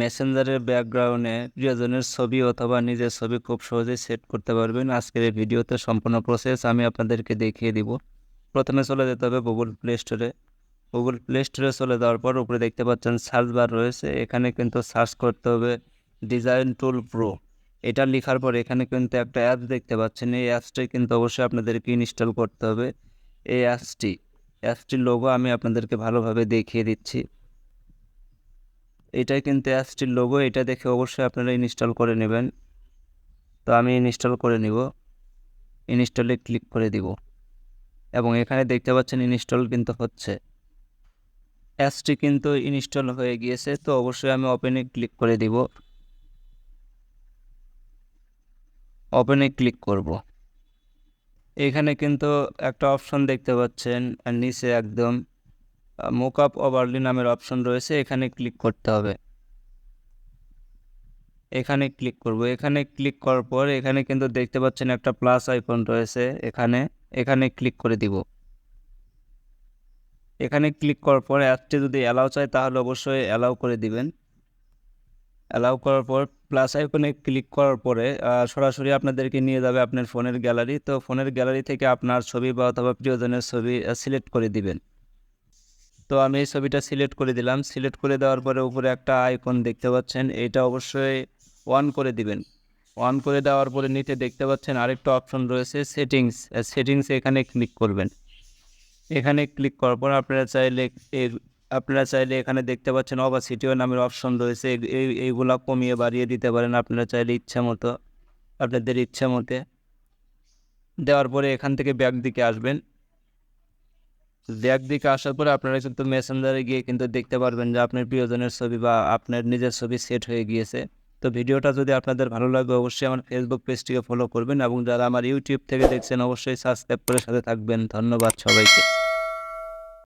মেসেঞ্জারের ব্যাকগ্রাউন্ডে প্রিয়জনের ছবি অথবা নিজের ছবি খুব সহজেই সেট করতে পারবেন। আজকের এই ভিডিওতে সম্পূর্ণ প্রসেস আমি আপনাদেরকে দেখিয়ে দিব। প্রথমে চলে যেতে হবে গুগল প্লে স্টোরে। গুগল প্লে স্টোরে চলে যাওয়ার পর উপরে দেখতে পাচ্ছেন সার্চ বার রয়েছে, এখানে কিন্তু সার্চ করতে হবে ডিজাইন টুল প্রো। এটা লেখার পর এখানে কিন্তু একটা অ্যাপস দেখতে পাচ্ছেন, এই অ্যাপসটি কিন্তু অবশ্যই আপনাদেরকে ইনস্টল করতে হবে। এই অ্যাপসটির লোগো আমি আপনাদেরকে ভালোভাবে দেখিয়ে দিচ্ছি। এটাই কিন্তু অ্যাপসটির লোগো, এটা দেখে অবশ্যই আপনারা ইনস্টল করে নেবেন। তো আমি ইনস্টল করে নিব, ইনস্টলে ক্লিক করে দিব এবং এখানে দেখতে পাচ্ছেন ইনস্টল কিন্তু হচ্ছে। অ্যাপসটি কিন্তু ইনস্টল হয়ে গিয়েছে, তো অবশ্যই আমি ওপেনে ক্লিক করে দিব। ওপেনে ক্লিক করব। এখানে কিন্তু একটা অপশন দেখতে পাচ্ছেন আর নিচে একদম মোকআপ ওভারলি নামের অপশন রয়েছে, এখানে ক্লিক করতে হবে। এখানে ক্লিক করব। এখানে ক্লিক করার পর এখানে কিন্তু দেখতে পাচ্ছেন একটা প্লাস আইকন রয়েছে, এখানে এখানে ক্লিক করে দিব। এখানে ক্লিক করার পর অ্যাপটি যদি অ্যালাউ চায় তাহলে অবশ্যই অ্যালাউ করে দিবেন। অ্যালাউ করার পর প্লাস আইকনে ক্লিক করার পরে সরাসরি আপনাদেরকে নিয়ে যাবে আপনার ফোনের গ্যালারি। তো ফোনের গ্যালারি থেকে আপনার ছবি বা অথবা প্রিয়জনের ছবি সিলেক্ট করে দিবেন। তো আমি এই ছবিটা সিলেক্ট করে দিলাম। সিলেক্ট করে দেওয়ার পরে উপরে একটা আইকন দেখতে পাচ্ছেন, এটা অবশ্যই অন করে দিবেন। অন করে দেওয়ার পরে নিচে দেখতে পাচ্ছেন আরেকটা অপশন রয়েছে সেটিংস। সেটিংসে এখানে ক্লিক করবেন। এখানে ক্লিক করার পর আপনারা চাইলে এখানে দেখতে পাচ্ছেন অপাসিটিও নামের অপশন রয়েছে, এইগুলা কমিয়ে বাড়িয়ে দিতে পারেন আপনারা চাইলে ইচ্ছা মতো, আপনাদের ইচ্ছা মতে। দেওয়ার পরে এখান থেকে ব্যাক দিকে আসবেন। ব্যাক দিকে আসার পরে আপনারা কিন্তু মেসেঞ্জারে গিয়ে কিন্তু দেখতে পারবেন যে আপনার প্রিয়জনের ছবি বা আপনার নিজের ছবি সেট হয়ে গিয়েছে। তো ভিডিওটা যদি আপনাদের ভালো লাগে অবশ্যই আমার ফেসবুক পেজটিকে ফলো করবেন এবং যারা আমার ইউটিউব থেকে দেখছেন অবশ্যই সাবস্ক্রাইব করে সাথে থাকবেন। ধন্যবাদ সবাইকে।